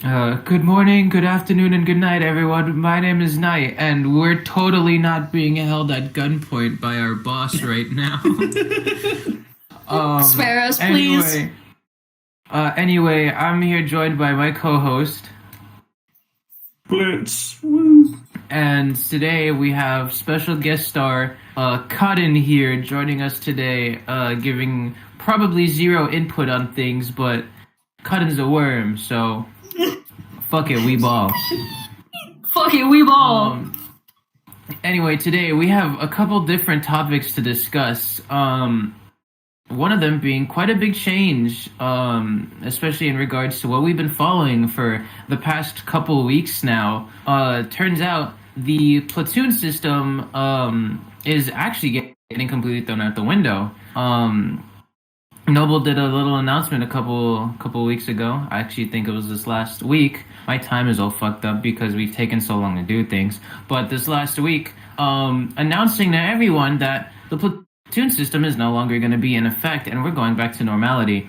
Good morning, good afternoon, and good night, everyone. My name is Knight, and we're totally not being held at gunpoint by our boss right now. Spare us, please. Anyway, I'm here joined by my co-host, Blitz. Woo. and today we have special guest star, Cotton here joining us today, giving probably zero input on things, but Cotton's a worm, so fuck it, we ball. Fuck it, we ball. Anyway, today we have a couple different topics to discuss. One of them being quite a big change, especially in regards to what we've been following for the past couple weeks now. Turns out the platoon system is actually getting completely thrown out the window. Noble did a little announcement a couple weeks ago. I actually think it was this last week. My time is all fucked up because we've taken so long to do things. But this last week, announcing to everyone that the platoon system is no longer going to be in effect, and we're going back to normality.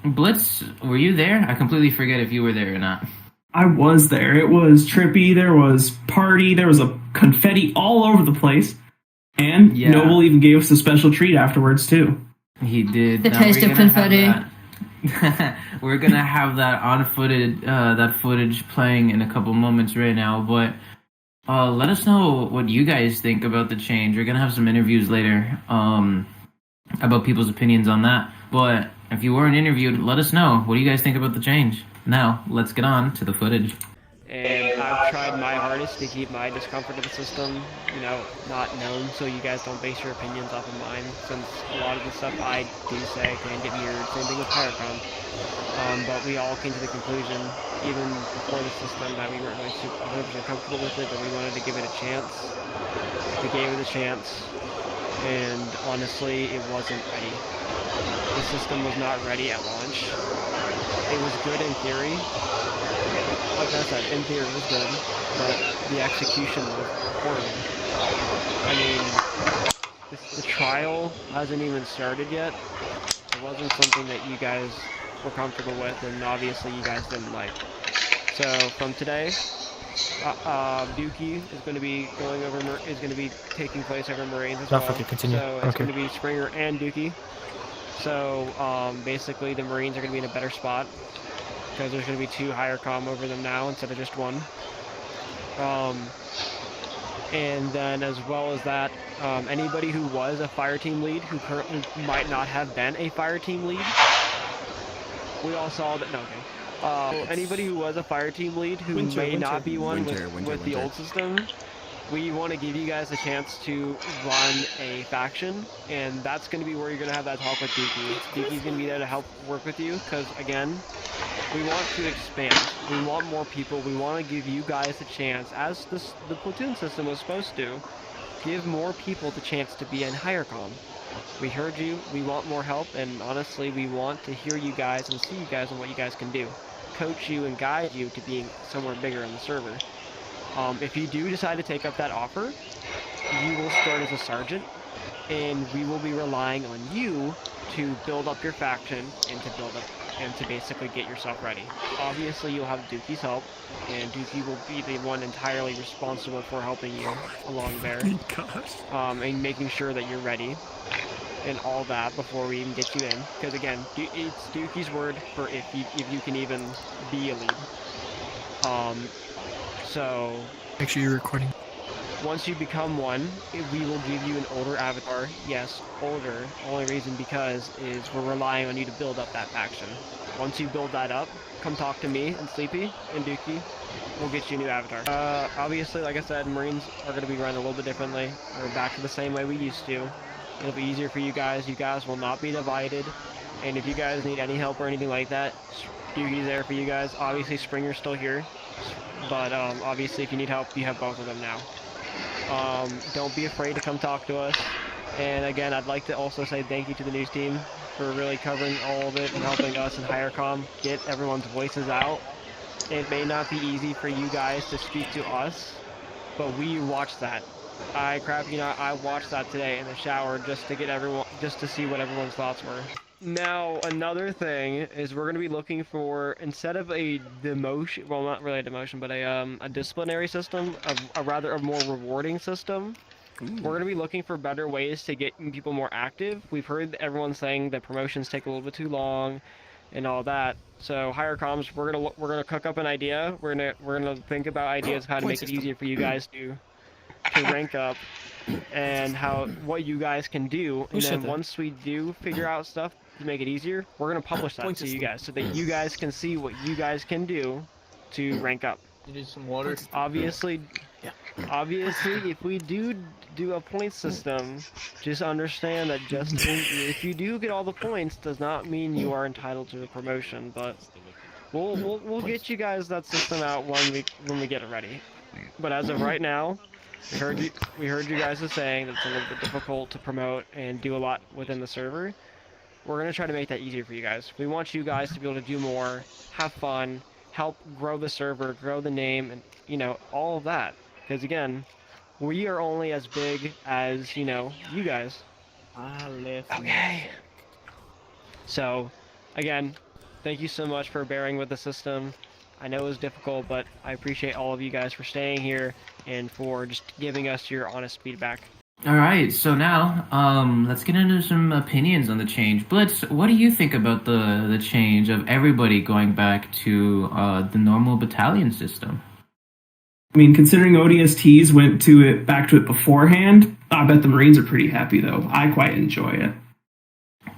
Blitz, were you there? I completely forget if you were there or not. I was there. It was trippy. There was party. There was a confetti all over the place. And Yeah. Noble even gave us a special treat afterwards, too. He did. The Now taste we're of gonna have confetti. that- we're gonna have that on footage, that footage playing in a couple moments right now. But let us know what you guys think about the change. We're gonna have some interviews later about people's opinions on that. But if you weren't interviewed, let us know. What do you guys think about the change? Now, let's get on to the footage. And I've tried my hardest to keep my discomfort of the system, not known, so you guys don't base your opinions off of mine, since a lot of the stuff I do say can get mirrored. Same thing with Hierocom. But we all came to the conclusion, even before the system, that we weren't really super 100% comfortable with it, but we wanted to give it a chance. We gave it a chance, and honestly, it wasn't ready. The system was not ready at launch. It was good in theory. Like I said, in theory it was good, but the execution was horrible. I mean, the trial hasn't even started yet. It wasn't something that you guys were comfortable with, and obviously you guys didn't like. So from today, Dookie is going to be taking place over Marines as well. Continue. So it's going to be Springer and Dookie. So basically the Marines are going to be in a better spot, because there's going to be 2 higher comm over them now instead of just 1. And then as well as that, anybody who was a fire team lead who currently might not have been a fire team lead, we all saw that, no, okay. Anybody who was a fire team lead who may not be one with the old system, we want to give you guys a chance to run a faction, and that's going to be where you're going to have that talk with Dookie. Dookie's going to be there to help work with you, because again, we want to expand. We want more people. We want to give you guys a chance, as the platoon system was supposed to, give more people the chance to be in higher comm. We heard you. We want more help, and honestly, we want to hear you guys and see you guys and what you guys can do. Coach you and guide you to being somewhere bigger in the server. If you do decide to take up that offer, you will start as a sergeant, and we will be relying on you to build up your faction and to basically get yourself ready. Obviously, you'll have Dookie's help, and Dookie will be the one entirely responsible for helping you along there, and making sure that you're ready and all that before we even get you in. Because again, it's Dookie's word for if you can even be a lead. So Make sure you're recording. once you become one, we will give you an older avatar. Yes, older. Only reason because is we're relying on you to build up that faction. Once you build that up, come talk to me and Sleepy and Dookie. We'll get you a new avatar. Obviously, like I said, Marines are going to be run a little bit differently. We're back to the same way we used to. It'll be easier for you guys. You guys will not be divided. And if you guys need any help or anything like that, Dookie's there for you guys. Obviously, Springer's still here. But obviously, if you need help, you have both of them now. Don't be afraid to come talk to us. And again, I'd like to also say thank you to the news team for really covering all of it and helping us in Hierocom get everyone's voices out. It may not be easy for you guys to speak to us, but we watched that. I watched that today in the shower just to see what everyone's thoughts were. Now, another thing is we're going to be looking for, instead of a demotion, well, not really a demotion, but a disciplinary system, a rather a more rewarding system. We're going to be looking for better ways to get people more active. We've heard everyone saying that promotions take a little bit too long and all that. So, higher comms, we're gonna cook up an idea. We're gonna think about ideas how to make it easier for you guys to rank up, and what you guys can do. And then once we do figure out stuff to make it easier, we're gonna publish that to you guys so that you guys can see what you guys can do to rank up. You need some water? Obviously, if we do a point system, just understand that if you do get all the points, does not mean you are entitled to a promotion. But we'll get you guys that system out when we get it ready. But as of right now, we heard you guys are saying that it's a little bit difficult to promote and do a lot within the server. We're gonna try to make that easier for you guys. We want you guys to be able to do more, have fun, help grow the server, grow the name, and all of that. Because again, we are only as big as you guys. Okay. So, again, thank you so much for bearing with the system. I know it was difficult, but I appreciate all of you guys for staying here and for just giving us your honest feedback. All right, so now let's get into some opinions on the change. Blitz, what do you think about the change of everybody going back to the normal battalion system? I mean, considering ODSTs went back to it beforehand, I bet the Marines are pretty happy, though. I quite enjoy it.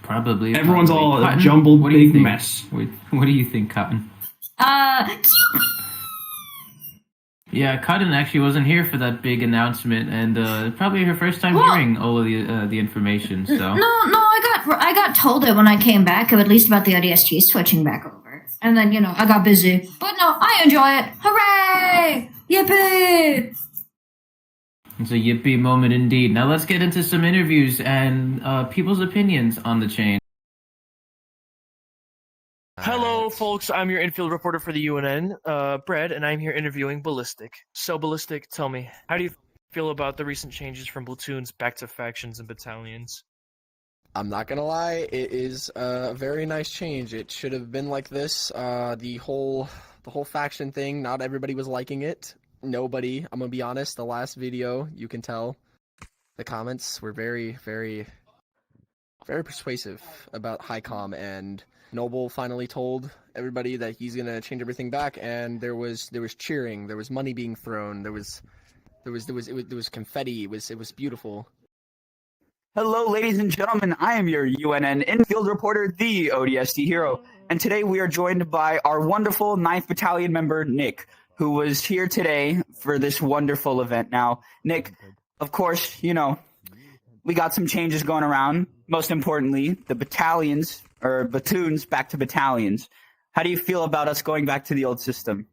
Probably. Everyone's all a Cotton? jumbled What do you big think? mess. What do you think, Cotton? Yeah, Cotton actually wasn't here for that big announcement, and probably her first time hearing all of the information. So No, I got told it when I came back, at least about the ODST switching back over, and then I got busy. But no, I enjoy it. Hooray! Yippee! it's a yippee moment indeed. Now let's get into some interviews and people's opinions on the change. Hello, folks. I'm your infield reporter for the UNN, Bread, and I'm here interviewing Ballistic. So, Ballistic, tell me, how do you feel about the recent changes from platoons back to factions and battalions? I'm not gonna lie, it is a very nice change. It should have been like this. The whole faction thing, not everybody was liking it. Nobody. I'm gonna be honest. The last video, you can tell, the comments were very, very, very persuasive about HighCom, and Noble finally told everybody that he's gonna change everything back, and there was cheering, there was money being thrown, there was confetti. It was beautiful. Hello, ladies and gentlemen. I am your UNN infield reporter, the THEODSTHERO, and today we are joined by our wonderful 9th Battalion member, Nick, who was here today for this wonderful event. Now, Nick, of course, we got some changes going around. Most importantly, the battalions, or platoons, back to battalions. How do you feel about us going back to the old system?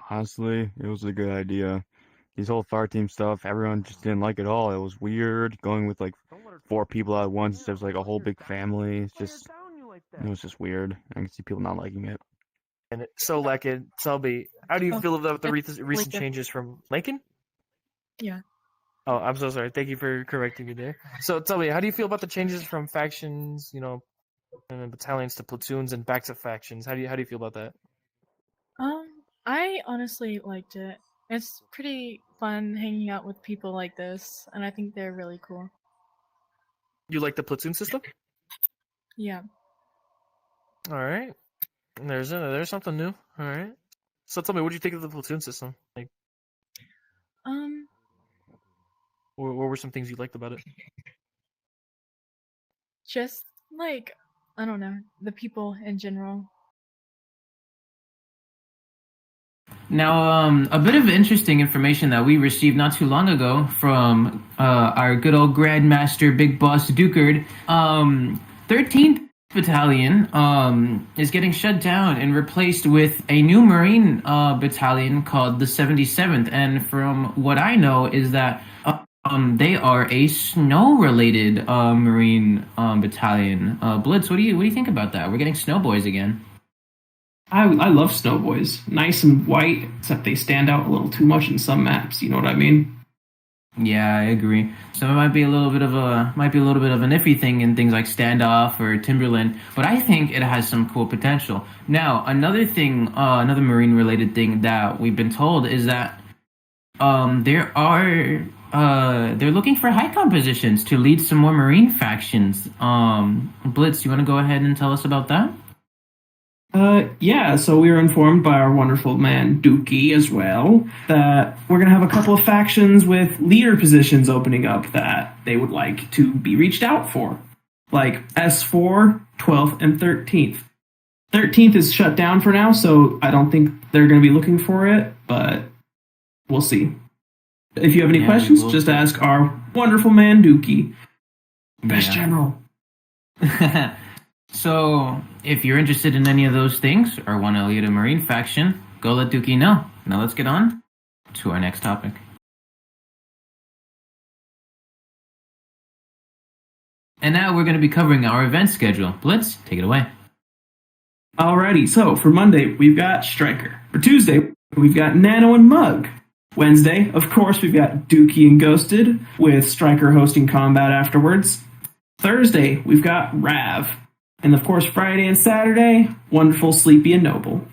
Honestly, it was a good idea. These whole fire team stuff, everyone just didn't like it all. It was weird going with like 4 people at once. There's like a whole big family. It was just weird. I can see people not liking it. And so, Lekin, tell me, how do you feel about the recent changes from Lincoln? Yeah. Oh, I'm so sorry. Thank you for correcting me there. So, tell me, how do you feel about the changes from factions, and then battalions to platoons and back to factions? How do you feel about that? I honestly liked it. It's pretty fun hanging out with people like this, and I think they're really cool. You like the platoon system? Yeah. All right. There's something new. All right. So tell me, what do you think of the platoon system? Like, what were some things you liked about it? Just like, I don't know, the people in general. Now, a bit of interesting information that we received not too long ago from our good old Grandmaster Big Boss Dukard. 13th Battalion is getting shut down and replaced with a new Marine battalion called the 77th. And from what I know is that they are a snow-related Marine battalion. Blitz, what do you think about that? We're getting snowboys again. I love snowboys. Nice and white, except they stand out a little too much in some maps, you know what I mean? Yeah, I agree. So it might be a little bit of an iffy thing in things like Standoff or Timberland, but I think it has some cool potential. Now, another marine related thing that we've been told is that they're looking for high compositions to lead some more marine factions. Blitz, you want to go ahead and tell us about that? Yeah, so we were informed by our wonderful man Dookie as well that we're going to have a couple of factions with leader positions opening up that they would like to be reached out for. Like S4, 12th, and 13th. 13th is shut down for now, so I don't think they're going to be looking for it, but we'll see. If you have any questions, just ask our wonderful man Dookie. Best general. So, if you're interested in any of those things or want to lead a marine faction, go let Dookie know. Now let's get on to our next topic. And now we're going to be covering our event schedule. Blitz, take it away. Alrighty, so for Monday, we've got Striker. For Tuesday, we've got Nano and Mug. Wednesday, of course, we've got Dookie and Ghosted, with Striker hosting combat afterwards. Thursday, we've got Rav. And of course, Friday and Saturday, wonderful Sleepy and Noble.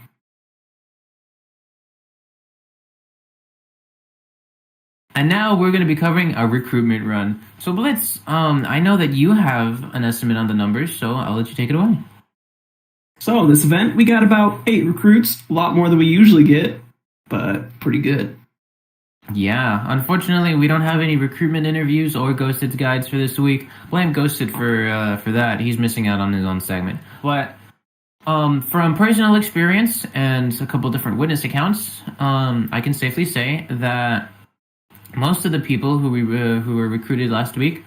And now we're going to be covering our recruitment run. So Blitz, I know that you have an estimate on the numbers, so I'll let you take it away. So this event, we got about 8 recruits, a lot more than we usually get, but pretty good. Yeah, unfortunately, we don't have any recruitment interviews or Ghosted's guides for this week. Blame Ghosted for that. He's missing out on his own segment. But from personal experience and a couple different witness accounts, I can safely say that most of the people who were recruited last week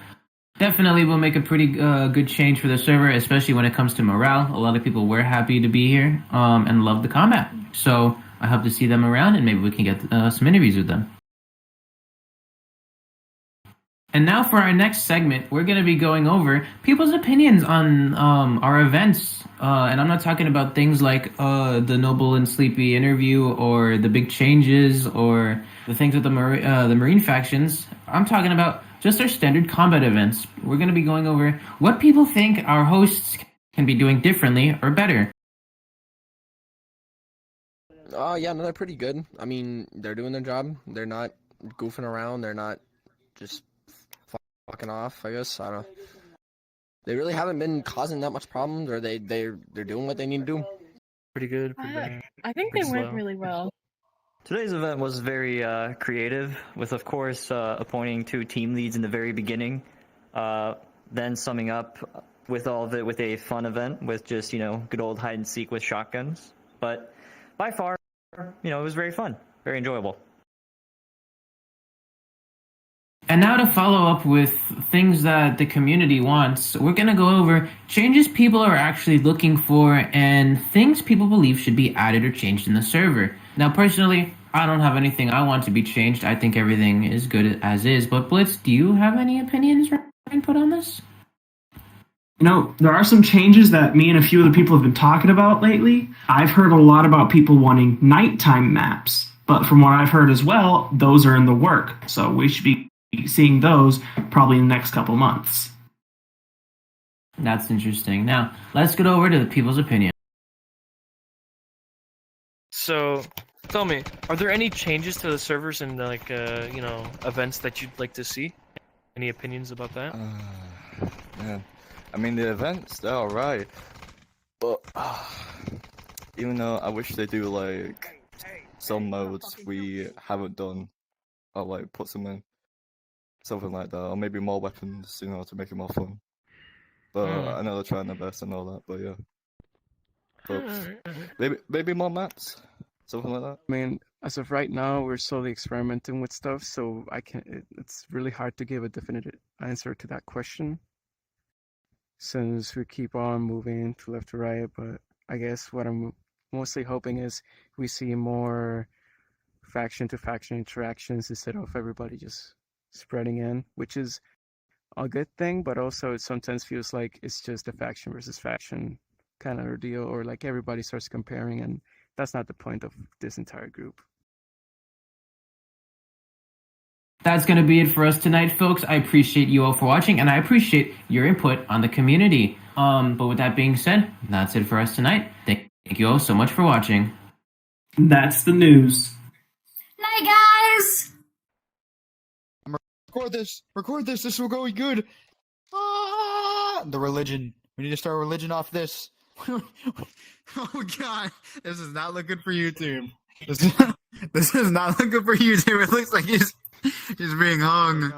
definitely will make a pretty good change for the server, especially when it comes to morale. A lot of people were happy to be here and love the combat. So I hope to see them around and maybe we can get some interviews with them. And now for our next segment, we're going to be going over people's opinions on our events. And I'm not talking about things like the Noble and Sleepy interview or the big changes or the things with the Marine factions. I'm talking about just our standard combat events. We're going to be going over what people think our hosts can be doing differently or better. Yeah, no, they're pretty good. I mean, they're doing their job. They're not goofing around. They're not just fucking off, I guess. I don't know. They really haven't been causing that much problems, or they're doing what they need to do. Pretty good. I think they went really well. Today's event was very creative, with of course appointing 2 team leads in the very beginning, then summing up with all of it with a fun event with just good old hide and seek with shotguns. But by far, it was very fun, very enjoyable. And now to follow up with things that the community wants, we're going to go over changes people are actually looking for and things people believe should be added or changed in the server. Now, personally, I don't have anything I want to be changed. I think everything is good as is. But Blitz, do you have any opinions or input on this? There are some changes that me and a few other people have been talking about lately. I've heard a lot about people wanting nighttime maps. But from what I've heard as well, those are in the work. So we should be seeing those probably in the next couple months. That's interesting. Now, let's get over to the people's opinion. So, tell me, are there any changes to the servers and events that you'd like to see? Any opinions about that? Yeah. I mean, the events, they're alright. But, even though I wish they do, some modes we haven't done, or, put some in. Something like that, or maybe more weapons, to make it more fun. But I know they're trying their best and all that, but yeah. But maybe more maps, something like that. I mean, as of right now, we're slowly experimenting with stuff, so it's really hard to give a definitive answer to that question, since we keep on moving to left to right. But I guess what I'm mostly hoping is we see more faction to faction interactions instead of everybody just spreading in, which is a good thing, but also it sometimes feels like it's just a faction versus faction kind of ordeal, or everybody starts comparing, and that's not the point of this entire group. that's going to be it for us tonight, folks. I appreciate you all for watching, and I appreciate your input on the community. But with that being said, that's it for us tonight. Thank you all so much for watching. That's the news. Night, guys! Record this, this will go good. Ah, the religion. We need to start a religion off this. Oh god, this is not looking for YouTube. This is not looking for YouTube. It looks like he's being hung.